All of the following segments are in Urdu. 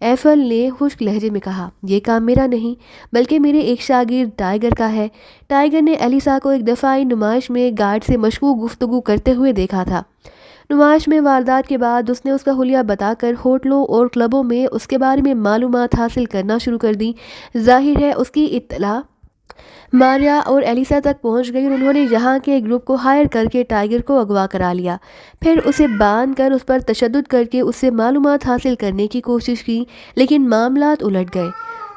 ایفل نے خشک لہجے میں کہا، یہ کام میرا نہیں بلکہ میرے ایک شاگرد ٹائیگر کا ہے۔ ٹائیگر نے ایلیسا کو ایک دفعی نمائش میں گارڈ سے مشکوک گفتگو کرتے ہوئے دیکھا تھا۔ نمائش میں واردات کے بعد اس نے اس کا حلیہ بتا کر ہوٹلوں اور کلبوں میں اس کے بارے میں معلومات حاصل کرنا شروع کر دی۔ ظاہر ہے اس کی اطلاع ماریا اور ایلیسا تک پہنچ گئی اور انہوں نے یہاں کے ایک گروپ کو ہائر کر کے ٹائیگر کو اغوا کرا لیا، پھر اسے باندھ کر اس پر تشدد کر کے اس سے معلومات حاصل کرنے کی کوشش کی، لیکن معاملات الٹ گئے۔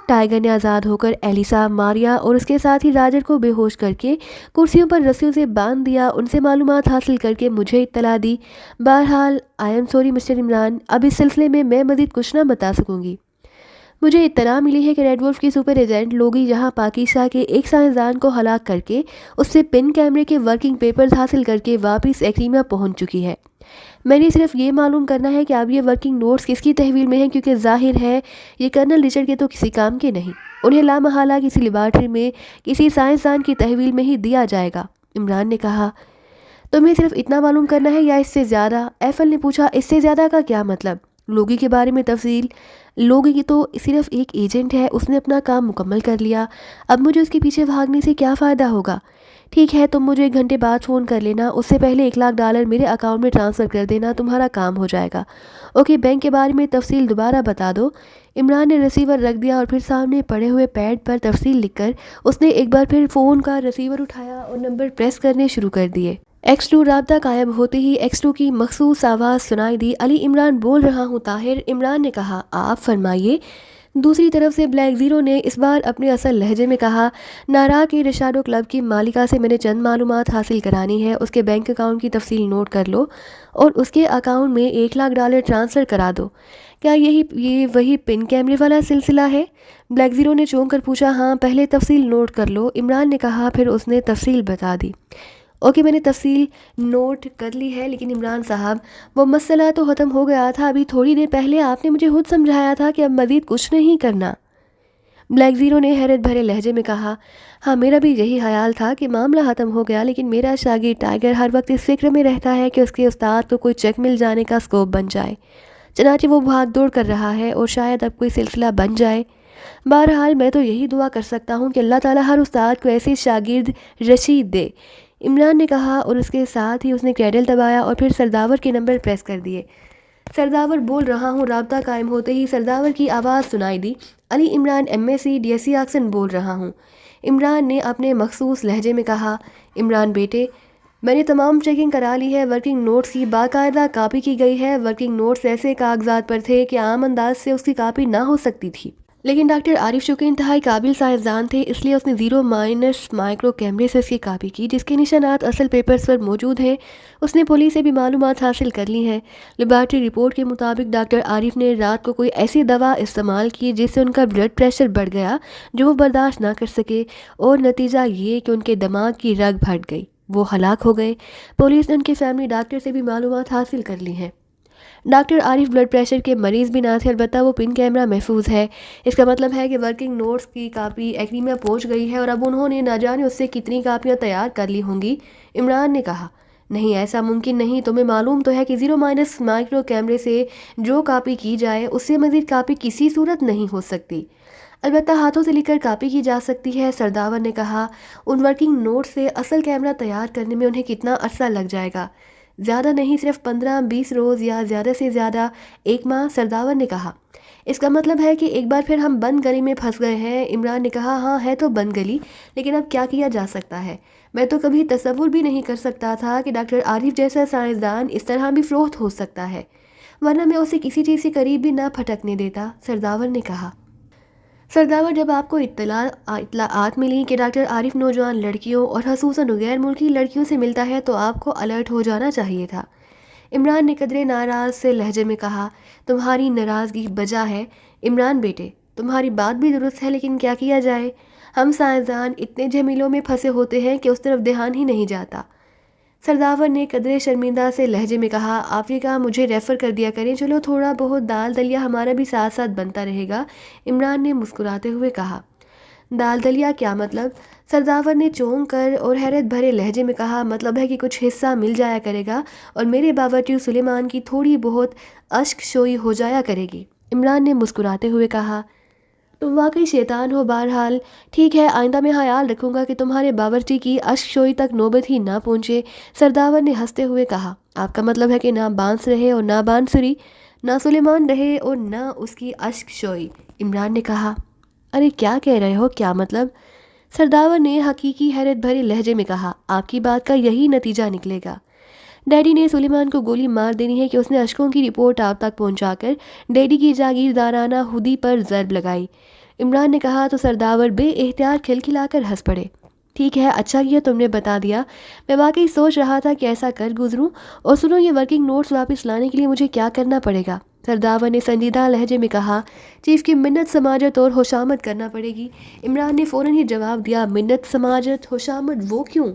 ٹائیگر نے آزاد ہو کر ایلیسا، ماریا اور اس کے ساتھی راجر کو بے ہوش کر کے کرسیوں پر رسیوں سے باندھ دیا، ان سے معلومات حاصل کر کے مجھے اطلاع دی۔ بہرحال I am sorry mister Imran, اب اس سلسلے میں مزید کچھ نہ بتا سکوں گی۔ مجھے اطلاع ملی ہے کہ ریڈ وولف کی سپر ایجنٹ لوگی یہاں پاکیزہ کے ایک سائنسدان کو ہلاک کر کے اس سے پن کیمرے کے ورکنگ پیپرز حاصل کر کے واپس ایکریما پہنچ چکی ہے۔ میں نے صرف یہ معلوم کرنا ہے کہ اب یہ ورکنگ نوٹس کس کی تحویل میں ہیں، کیونکہ ظاہر ہے یہ کرنل رچرڈ کے تو کسی کام کے نہیں، انہیں لامحالہ کسی لیبارٹری میں کسی سائنسدان کی تحویل میں ہی دیا جائے گا۔ عمران نے کہا، تمہیں صرف اتنا معلوم کرنا ہے یا اس سے زیادہ؟ ایفل نے پوچھا، اس سے زیادہ کا کیا مطلب؟ لوگی کے بارے میں تفصیل؟ لوگی کی تو صرف ایک ایجنٹ ہے، اس نے اپنا کام مکمل کر لیا، اب مجھے اس کے پیچھے بھاگنے سے کیا فائدہ ہوگا؟ ٹھیک ہے، تم مجھے 1 گھنٹے بعد فون کر لینا، اس سے پہلے $1,00,000 میرے اکاؤنٹ میں ٹرانسفر کر دینا، تمہارا کام ہو جائے گا۔ اوکے، بینک کے بارے میں تفصیل دوبارہ بتا دو۔ عمران نے ریسیور رکھ دیا اور پھر سامنے پڑے ہوئے پیڈ پر تفصیل لکھ کر اس نے ایک بار پھر فون کا ریسیور اٹھایا اور نمبر پریس کرنے شروع کر دیے۔ X2 رابطہ قائم ہوتے ہی X2 کی مخصوص آواز سنائی دی، علی عمران بول رہا ہوں طاہر۔ عمران نے کہا، آپ فرمائیے۔ دوسری طرف سے بلیک زیرو نے اس بار اپنے اصل لہجے میں کہا، نارا کے رشاڈو کلب کی مالکہ سے میں نے چند معلومات حاصل کرانی ہے، اس کے بینک اکاؤنٹ کی تفصیل نوٹ کر لو اور اس کے اکاؤنٹ میں $1,00,000 ٹرانسفر کرا دو۔ کیا یہ وہی پن کیمرے والا سلسلہ ہے؟ بلیک زیرو نے چونک کر پوچھا، ہاں، پہلے تفصیل نوٹ کر لو، عمران نے کہا، پھر اس نے تفصیل بتا دی۔ اوکے، میں نے تفصیل نوٹ کر لی ہے، لیکن عمران صاحب وہ مسئلہ تو ختم ہو گیا تھا، ابھی تھوڑی دیر پہلے آپ نے مجھے خود سمجھایا تھا کہ اب مزید کچھ نہیں کرنا۔ بلیک زیرو نے حیرت بھرے لہجے میں کہا، ہاں، میرا بھی یہی خیال تھا کہ معاملہ ختم ہو گیا، لیکن میرا شاگرد ٹائیگر ہر وقت اس فکر میں رہتا ہے کہ اس کے استاد کو کوئی چیک مل جانے کا اسکوپ بن جائے، چنانچہ وہ بھاگ دوڑ کر رہا ہے اور شاید اب کوئی سلسلہ بن جائے۔ بہرحال میں تو یہی دعا کر سکتا ہوں کہ اللہ تعالیٰ ہر استاد کو ایسی شاگرد رشید دے، عمران نے کہا، اور اس کے ساتھ ہی اس نے کریڈل دبایا اور پھر سرداور کے نمبر پریس کر دیے۔ سرداور بول رہا ہوں رابطہ قائم ہوتے ہی سرداور کی آواز سنائی دی، علی عمران MSc DSc آکسن بول رہا ہوں۔ عمران نے اپنے مخصوص لہجے میں کہا، عمران بیٹے، میں نے تمام چیکنگ کرا لی ہے، ورکنگ نوٹس کی باقاعدہ کاپی کی گئی ہے۔ ورکنگ نوٹس ایسے کاغذات پر تھے کہ عام انداز سے اس کی کاپی نہ ہو سکتی تھی، لیکن ڈاکٹر عارف چونکہ انتہائی قابل سائنسدان تھے، اس لیے اس نے 0- مائکرو کیمرے سے اس کی کاپی کی، جس کے نشانات اصل پیپرز پر موجود ہیں۔ اس نے پولیس سے بھی معلومات حاصل کر لی ہیں۔ لیبارٹری رپورٹ کے مطابق ڈاکٹر عارف نے رات کو کوئی ایسی دوا استعمال کی جس سے ان کا بلڈ پریشر بڑھ گیا جو وہ برداشت نہ کر سکے، اور نتیجہ یہ کہ ان کے دماغ کی رگ پھٹ گئی، وہ ہلاک ہو گئے۔ پولیس نے ان کے فیملی ڈاکٹر سے بھی معلومات حاصل کر لی ہیں۔ ڈاکٹر عارف بلڈ پریشر کے مریض بھی نہ تھے، البتہ وہ پن کیمرہ محفوظ ہے۔ اس کا مطلب ہے کہ ورکنگ نوٹس کی کاپی ایکریما پہنچ گئی ہے اور اب انہوں نے نہ جانے اس سے کتنی کاپیاں تیار کر لی ہوں گی۔ عمران نے کہا، نہیں، ایسا ممکن نہیں، تمہیں معلوم تو ہے کہ 0- مائکرو کیمرے سے جو کاپی کی جائے اس سے مزید کاپی کسی صورت نہیں ہو سکتی، البتہ ہاتھوں سے لکھ کر کاپی کی جا سکتی ہے۔ سرداور نے کہا، ان ورکنگ نوٹ سے اصل کیمرہ تیار کرنے میں انہیں کتنا عرصہ لگ جائے گا؟ زیادہ نہیں، صرف 15-20 روز یا زیادہ سے زیادہ 1 ماہ، سرداور نے کہا۔ اس کا مطلب ہے کہ ایک بار پھر ہم بند گلی میں پھنس گئے ہیں، عمران نے کہا، ہاں، ہے تو بند گلی، لیکن اب کیا کیا جا سکتا ہے؟ میں تو کبھی تصور بھی نہیں کر سکتا تھا کہ ڈاکٹر عارف جیسا سائنسدان اس طرح بھی فروخت ہو سکتا ہے، ورنہ میں اسے کسی چیز سے قریب بھی نہ پھٹکنے دیتا، سرداور نے کہا۔ سرداور، جب آپ کو اطلاعات ملی کہ ڈاکٹر عارف نوجوان لڑکیوں اور خصوصاً غیر ملکی لڑکیوں سے ملتا ہے تو آپ کو الرٹ ہو جانا چاہیے تھا، عمران نے قدرے ناراض سے لہجے میں کہا۔ تمہاری ناراضگی بجا ہے عمران بیٹے، تمہاری بات بھی درست ہے، لیکن کیا کیا جائے؟ ہم سائنسدان اتنے جھمیلوں میں پھنسے ہوتے ہیں کہ اس طرف دھیان ہی نہیں جاتا، سرداور نے قدرے شرمندہ سے لہجے میں کہا۔ آپ یہ کام مجھے ریفر کر دیا کریں، چلو تھوڑا بہت دال دلیا ہمارا بھی ساتھ ساتھ بنتا رہے گا، عمران نے مسکراتے ہوئے کہا۔ دال دلیا کیا مطلب؟ سرداور نے چونک کر اور حیرت بھرے لہجے میں کہا، مطلب ہے کہ کچھ حصہ مل جایا کرے گا اور میرے باورچی سلیمان کی تھوڑی بہت اشک شوئی ہو جایا کرے گی۔ عمران نے مسکراتے ہوئے کہا، تم واقعی شیطان ہو، بہرحال ٹھیک ہے، آئندہ میں خیال رکھوں گا کہ تمہارے باورچی کی اشک شوئی تک نوبت ہی نہ پہنچے۔ سرداور نے ہنستے ہوئے کہا، آپ کا مطلب ہے کہ نہ بانس رہے اور نہ بانسری، نہ سلیمان رہے اور نہ اس کی اشک شوئی؟ عمران نے کہا، ارے کیا کہہ رہے ہو، کیا مطلب؟ سرداور نے حقیقی حیرت بھرے لہجے میں کہا، آپ کی بات کا یہی نتیجہ نکلے گا۔ ڈیڈی نے سلیمان کو گولی مار دینی ہے کہ اس نے اشکوں کی رپورٹ آپ تک پہنچا کر ڈیڈی کی جاگیردارانہ خودی پر ضرب لگائی۔ عمران نے کہا تو سرداور بے احتیاط کھلکھلا کر ہنس پڑے۔ ٹھیک ہے، اچھا کیا تم نے بتا دیا، میں واقعی سوچ رہا تھا کہ ایسا کر گزروں۔ اور سنو، یہ ورکنگ نوٹس واپس لانے کے لیے مجھے کیا کرنا پڑے گا؟ سرداور نے سنجیدہ لہجے میں کہا، چیف کی منت سماجت اور خوشامد کرنا پڑے گی۔ عمران نے فوراً ہی جواب دیا، منت سماجت خوشامد وہ کیوں؟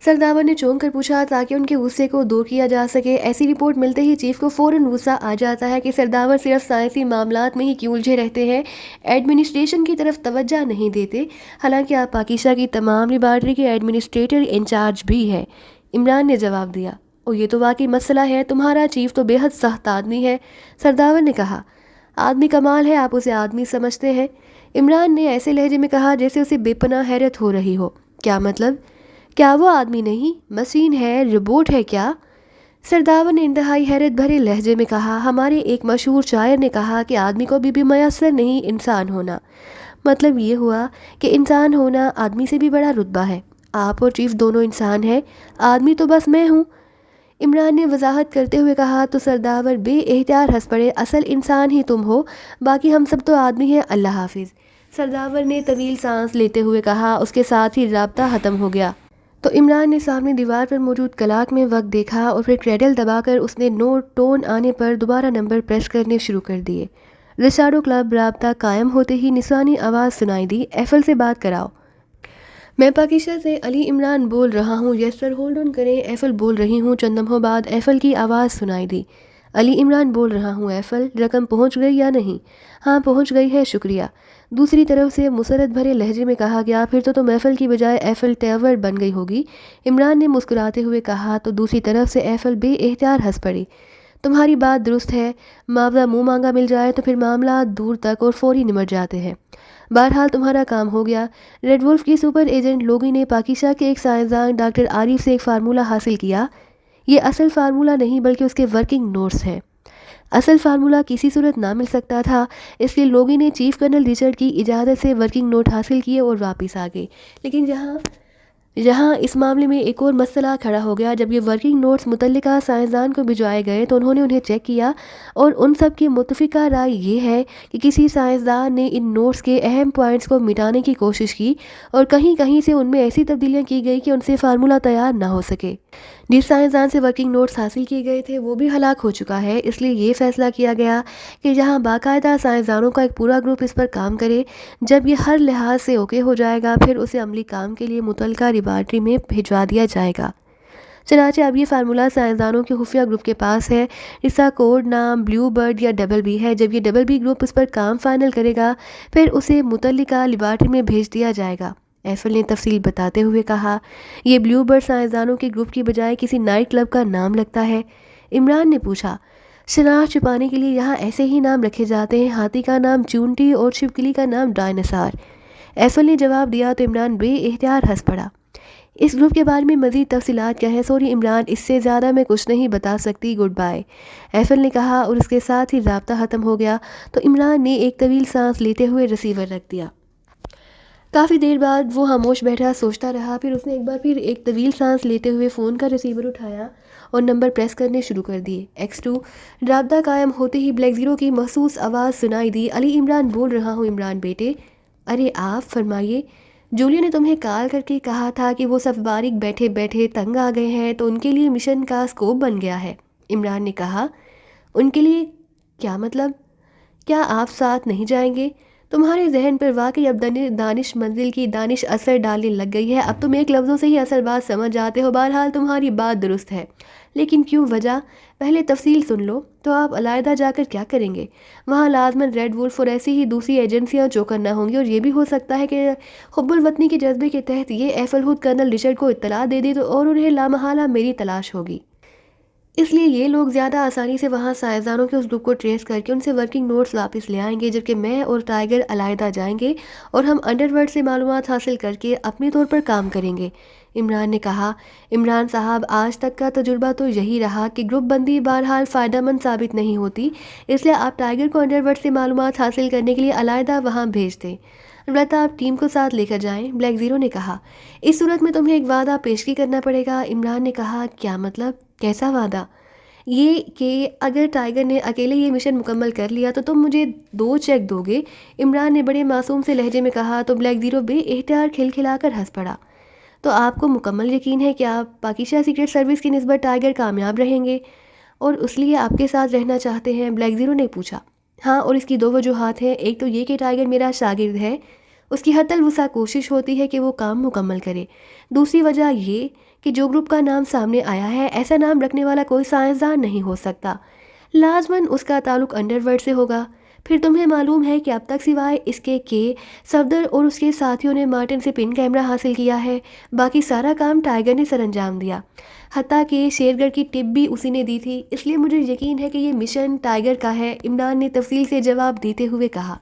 سرداور نے چونک کر پوچھا تاکہ ان کے غصے کو دور کیا جا سکے۔ ایسی رپورٹ ملتے ہی چیف کو فوراً غصہ آ جاتا ہے کہ سرداور صرف سائنسی معاملات میں ہی کیوں الجھے رہتے ہیں، ایڈمنسٹریشن کی طرف توجہ نہیں دیتے، حالانکہ آپ پاکیزہ کی تمام لیبارٹری کے ایڈمنسٹریٹر انچارج بھی ہے۔ عمران نے جواب دیا، اور یہ تو واقعی مسئلہ ہے، تمہارا چیف تو بے حد سخت آدمی ہے۔ سرداور نے کہا، آدمی کمال ہے، آپ اسے آدمی سمجھتے ہیں؟ عمران نے ایسے لہجے میں کہا جیسے اسے بے پناہ حیرت ہو رہی ہو۔ کیا مطلب؟ کیا وہ آدمی نہیں، مشین ہے، روبوٹ ہے کیا؟ سرداور نے انتہائی حیرت بھرے لہجے میں کہا، ہمارے ایک مشہور شاعر نے کہا کہ آدمی کو بھی میسر نہیں انسان ہونا۔ مطلب یہ ہوا کہ انسان ہونا آدمی سے بھی بڑا رتبہ ہے۔ آپ اور چیف دونوں انسان ہیں، آدمی تو بس میں ہوں۔ عمران نے وضاحت کرتے ہوئے کہا تو سرداور بے احتیاط ہنس پڑے، اصل انسان ہی تم ہو، باقی ہم سب تو آدمی ہیں، اللہ حافظ۔ سرداور نے طویل سانس لیتے ہوئے کہا، اس کے ساتھ ہی رابطہ ختم ہو گیا۔ تو عمران نے سامنے دیوار پر موجود کلاک میں وقت دیکھا اور پھر کریڈل دبا کر اس نے نو ٹون آنے پر دوبارہ نمبر پریس کرنے شروع کر دیے۔ رساڈو کلب رابطہ قائم ہوتے ہی نسوانی آواز سنائی دی، ایفل سے بات کراؤ۔ میں پاکیزہ سے علی عمران بول رہا ہوں، یس سر، ہولڈ آن کریں، ایفل بول رہی ہوں۔ چند لمحوں بعد ایفل کی آواز سنائی دی، علی عمران بول رہا ہوں ایفل، رقم پہنچ گئی یا نہیں؟ ہاں پہنچ گئی ہے، شکریہ۔ دوسری طرف سے مسرت بھرے لہجے میں کہا گیا، پھر تو تم ایفل کی بجائے ایفل ٹاور بن گئی ہوگی۔ عمران نے مسکراتے ہوئے کہا تو دوسری طرف سے ایفل بے احتیاط ہنس پڑی، تمہاری بات درست ہے، معاوضہ منہ مانگا مل جائے تو پھر معاملات دور تک اور فوری نمٹ جاتے ہیں۔ بہرحال تمہارا کام ہو گیا۔ ریڈ وولف کی سپر ایجنٹ لوگی نے پاکیزہ کے ایک سائنسدان ڈاکٹر عارف سے ایک فارمولہ حاصل کیا۔ یہ اصل فارمولہ نہیں بلکہ اس کے ورکنگ نوٹس ہیں۔ اصل فارمولہ کسی صورت نہ مل سکتا تھا، اس لیے لوگی نے چیف کرنل رچرڈ کی اجازت سے ورکنگ نوٹ حاصل کیے اور واپس آ گئے۔ لیکن جہاں اس معاملے میں ایک اور مسئلہ کھڑا ہو گیا، جب یہ ورکنگ نوٹس متعلقہ سائنسدان کو بھجوائے گئے تو انہوں نے انہیں چیک کیا اور ان سب کی متفقہ رائے یہ ہے کہ کسی سائنسدان نے ان نوٹس کے اہم پوائنٹس کو مٹانے کی کوشش کی اور کہیں کہیں سے ان میں ایسی تبدیلیاں کی گئی کہ ان سے فارمولہ تیار نہ ہو سکے۔ جس سائنسدان سے ورکنگ نوٹس حاصل کیے گئے تھے وہ بھی ہلاک ہو چکا ہے، اس لیے یہ فیصلہ کیا گیا کہ جہاں باقاعدہ سائنسدانوں کا ایک پورا گروپ اس پر کام کرے، جب یہ ہر لحاظ سے اوکے ہو جائے گا پھر اسے عملی کام کے لیے متعلقہ لیبارٹری میں بھجوا دیا جائے گا۔ چنانچہ اب یہ فارمولہ سائنسدانوں کے خفیہ گروپ کے پاس ہے، اس کا کوڈ نام بلیو برڈ یا ڈبل بی ہے۔ جب یہ ڈبل بی گروپ اس پر کام فائنل کرے گا پھر اسے متعلقہ لیبارٹری میں بھیج دیا جائے گا۔ ایفل نے تفصیل بتاتے ہوئے کہا، یہ بلیو برڈ سائنسدانوں کے گروپ کی بجائے کسی نائٹ کلب کا نام لگتا ہے۔ عمران نے پوچھا، شناخت چھپانے کے لیے یہاں ایسے ہی نام رکھے جاتے ہیں، ہاتھی کا نام چونٹی اور چھپکلی کا نام ڈائناسار؟ ایفل نے جواب دیا تو عمران بے احتیاط ہنس پڑا۔ اس گروپ کے بارے میں مزید تفصیلات کیا ہے؟ سوری عمران، اس سے زیادہ میں کچھ نہیں بتا سکتی، گڈ بائے، ایفل نے کہا اور اس کے ساتھ ہی رابطہ ختم ہو گیا۔ تو عمران نے ایک طویل سانس لیتے ہوئے ریسیور رکھ دیا۔ کافی دیر بعد وہ خاموش بیٹھا سوچتا رہا، پھر اس نے ایک بار پھر ایک طویل سانس لیتے ہوئے فون کا ریسیور اٹھایا اور نمبر پریس کرنے شروع کر دیے۔ X2۔ رابطہ قائم ہوتے ہی بلیک زیرو کی محسوس آواز سنائی دی، علی عمران بول رہا ہوں عمران بیٹے۔ ارے آپ فرمائیے، جولیا نے تمہیں کال کر کے کہا تھا کہ وہ سب باریک بیٹھے بیٹھے تنگ آ گئے ہیں تو ان کے لیے مشن کا اسکوپ بن گیا ہے۔ عمران نے کہا، ان کے لیے کیا مطلب؟ کیا آپ ساتھ نہیں جائیں گے؟ تمہارے ذہن پر واقعی اب دانش منزل کی دانش اثر ڈالنے لگ گئی ہے، اب تم ایک لفظوں سے ہی اصل بات سمجھ جاتے ہو۔ بہرحال تمہاری بات درست ہے، لیکن کیوں؟ وجہ پہلے تفصیل سن لو۔ تو آپ علیحدہ جا کر کیا کریں گے؟ وہاں لازماً ریڈ وولف اور ایسی ہی دوسری ایجنسیاں چوکر نہ ہوں گی، اور یہ بھی ہو سکتا ہے کہ حب الوطنی کے جذبے کے تحت یہ ایفل خود کرنل رچرڈ کو اطلاع دے دے تو اور انہیں لامحالہ میری تلاش ہوگی۔ اس لیے یہ لوگ زیادہ آسانی سے وہاں سائنسدانوں کے اس گروپ کو ٹریس کر کے ان سے ورکنگ نوٹس واپس لے آئیں گے، جبکہ میں اور ٹائیگر علیحدہ جائیں گے اور ہم انڈر ورلڈ سے معلومات حاصل کر کے اپنے طور پر کام کریں گے۔ عمران نے کہا، عمران صاحب، آج تک کا تجربہ تو یہی رہا کہ گروپ بندی بہرحال فائدہ مند ثابت نہیں ہوتی، اس لیے آپ ٹائیگر کو انڈر ورلڈ سے معلومات حاصل کرنے کے لیے علیحدہ وہاں بھیج دیں، البتہ آپ ٹیم کو ساتھ لے کر جائیں۔ بلیک زیرو نے کہا، اس صورت میں تمہیں ایک وعدہ پیشگی کرنا پڑے گا۔ عمران نے کہا، کیا مطلب؟ کیسا وعدہ؟ یہ کہ اگر ٹائیگر نے اکیلے یہ مشن مکمل کر لیا تو تم مجھے 2 چیک دو گے۔ عمران نے بڑے معصوم سے لہجے میں کہا تو بلیک زیرو بے اختیار کھلکھلا کر ہنس پڑا۔ تو آپ کو مکمل یقین ہے کہ آپ پاکیزہ سیکرٹ سروس کی نسبت ٹائیگر کامیاب رہیں گے اور اس لیے آپ کے ساتھ رہنا چاہتے ہیں؟ بلیک زیرو نے پوچھا۔ ہاں، اور اس کی 2 وجوہات ہیں۔ ایک تو یہ کہ ٹائیگر میرا شاگرد ہے، اس کی حتی الوسع کوشش ہوتی ہے کہ وہ کام مکمل کرے۔ دوسری وجہ یہ کہ جو گروپ کا نام سامنے آیا ہے، ایسا نام رکھنے والا کوئی سائنسدان نہیں ہو سکتا، لازماً اس کا تعلق انڈر ورلڈ سے ہوگا۔ پھر تمہیں معلوم ہے کہ اب تک سوائے اس کے کہ صفدر اور اس کے ساتھیوں نے مارٹن سے پن کیمرہ حاصل کیا ہے، باقی سارا کام ٹائیگر نے سر انجام دیا، حتیٰ کہ شیرگڑھ کی ٹپ بھی اسی نے دی تھی۔ اس لیے مجھے یقین ہے کہ یہ مشن ٹائیگر کا ہے۔ عمران نے تفصیل سے جواب دیتے ہوئے کہا۔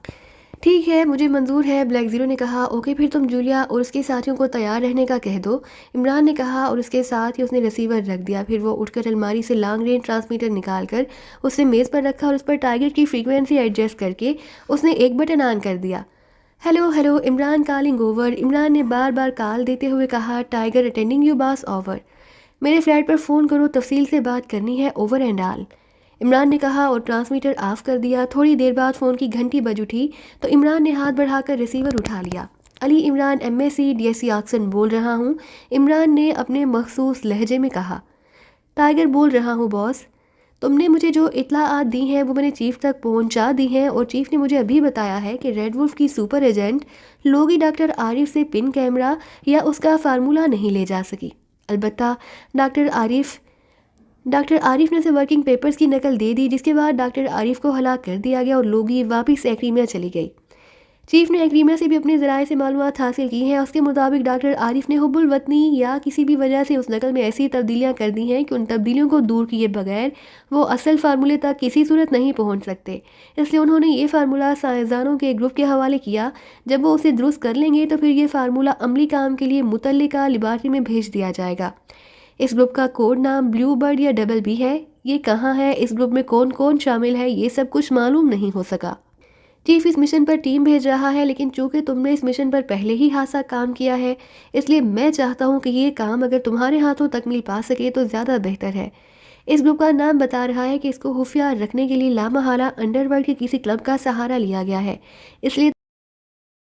ٹھیک ہے، مجھے منظور ہے، بلیک زیرو نے کہا۔ اوکے، پھر تم جولیا اور اس کے ساتھیوں کو تیار رہنے کا کہہ دو، عمران نے کہا، اور اس کے ساتھ ہی اس نے ریسیور رکھ دیا۔ پھر وہ اٹھ کر الماری سے لانگ رینج ٹرانسمیٹر نکال کر اسے میز پر رکھا اور اس پر ٹائیگر کی فریکوینسی ایڈجسٹ کر کے اس نے ایک بٹن آن کر دیا۔ Hello hello, Imran calling over, Imran نے بار بار کال دیتے ہوئے کہا۔ Tiger attending you boss, over, میرے فلیٹ پر فون کرو، تفصیل سے بات کرنی ہے، اوور اینڈ آل، عمران نے کہا اور ٹرانسمیٹر آف کر دیا۔ تھوڑی دیر بعد فون کی گھنٹی بج اٹھی تو عمران نے ہاتھ بڑھا کر ریسیور اٹھا لیا۔ علی عمران MSc DSc آکسن بول رہا ہوں، عمران نے اپنے مخصوص لہجے میں کہا۔ ٹائیگر بول رہا ہوں باس، تم نے مجھے جو اطلاعات دی ہیں وہ میں نے چیف تک پہنچا دی ہیں، اور چیف نے مجھے ابھی بتایا ہے کہ ریڈ وولف کی سپر ایجنٹ لوگی ڈاکٹر عارف سے پن کیمرہ یا اس کا فارمولہ نہیں لے جا سکی۔ البتہ ڈاکٹر عارف نے اسے ورکنگ پیپرز کی نقل دے دی، جس کے بعد ڈاکٹر عارف کو ہلاک کر دیا گیا اور لوگی واپس ایکریمیا چلی گئی۔ چیف نے ایکریمیا سے بھی اپنے ذرائع سے معلومات حاصل کی ہیں۔ اس کے مطابق ڈاکٹر عارف نے حب الوطنی یا کسی بھی وجہ سے اس نقل میں ایسی تبدیلیاں کر دی ہیں کہ ان تبدیلیوں کو دور کیے بغیر وہ اصل فارمولے تک کسی صورت نہیں پہنچ سکتے، اس لیے انہوں نے یہ فارمولہ سائنسدانوں کے گروپ کے حوالے کیا۔ جب وہ اسے درست کر لیں گے تو پھر یہ فارمولہ عملی کام کے لیے متعلقہ لیبارٹری میں بھیج دیا جائے گا۔ اس گروپ کا کوڈ نام بلیو برڈ یا ڈبل بی ہے۔ یہ کہاں ہے، اس گروپ میں کون کون شامل ہے، یہ سب کچھ معلوم نہیں ہو سکا۔ چیف اس مشن پر ٹیم بھیج رہا ہے، لیکن چونکہ تم نے اس مشن پر پہلے ہی خاصا کام کیا ہے، اس لیے میں چاہتا ہوں کہ یہ کام اگر تمہارے ہاتھوں تکمیل پا سکے تو زیادہ بہتر ہے۔ اس گروپ کا نام بتا رہا ہے کہ اس کو خفیہ رکھنے کے لیے لامحالہ انڈر ورلڈ کے کسی کلب کا سہارا لیا گیا ہے، اس لیے